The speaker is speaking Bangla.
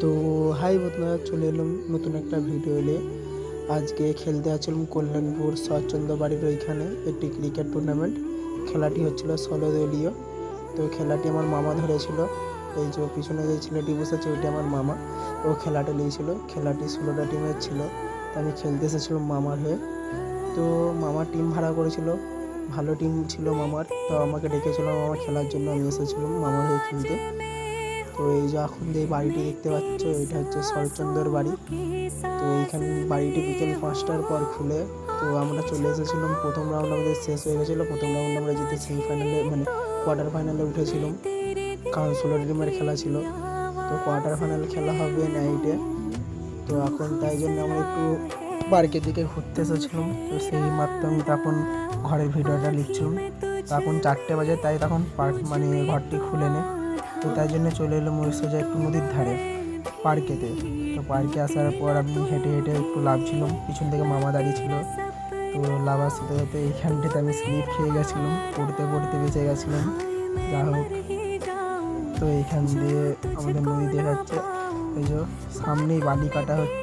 তো হাই বন্ধুরা, চলে এলাম নতুন একটা ভিডিও নিয়ে। আজকে খেলতে আসছিলাম কল্যাণপুর শরৎচন্দ্র বাড়ির ওইখানে একটি ক্রিকেট টুর্নামেন্ট। খেলাটি হচ্ছিল 16 দলীয়। তো খেলাটি আমার মামা ধরেছিল। এই যে পিছনে যে ছেলেটি বসেছে ওইটি আমার মামা। ও খেলাটা নিয়েছিল। খেলাটি 16টা টিমের ছিল। তো আমি খেলতে এসেছিলাম মামার হয়ে। তো মামার টিম ভাড়া করেছিল, ভালো টিম ছিল মামার। তো আমাকে ডেকেছিল মামা খেলার জন্য, আমি এসেছিলাম মামার হয়ে খেলতে। তো এই যে এখন যে বাড়িটি দেখতে পাচ্ছ, এটা হচ্ছে শরৎচন্দ্রর বাড়ি। তো এইখানে বাড়িটি বিকেল 5টার পর খুলে। তো আমরা চলে এসেছিলাম, প্রথম রাউন্ড আমাদের শেষ হয়ে গেছিলো। প্রথম রাউন্ড আমরা জিতে সেমিফাইনালে মানে কোয়ার্টার ফাইনালে উঠেছিলাম, কারণ 16 টিমের খেলা ছিল। তো কোয়ার্টার ফাইনাল খেলা হবে নাইটে। তো এখন তাই জন্য আমরা একটু পার্কের দিকে ঘুরতে এসেছিলাম। তো সেই মাত্র আমি তখন ঘরের ভিডিওটা লিখছিলাম। তখন 4টে বাজে, তাই তখন পার্ক মানে ঘরটি খুলে নে। তো তাই জন্য চলে এলাম ওই সোজা একটু নদীর ধারে পার্কেতে। তো পার্কে আসার পর আমি হেঁটে হেঁটে একটু লাফছিলাম, পিছন থেকে মামা দাঁড়িয়ে ছিল। তো লাফার সাথে সাথে এইখানটাতে আমি স্লিপ খেয়ে গেছিলাম, পড়তে পড়তে বেঁচে গেছিলাম। যা হোক, তো এইখান দিয়ে আমাদের নদী দেখাচ্ছে। এই যে সামনেই বালি কাটা হচ্ছে।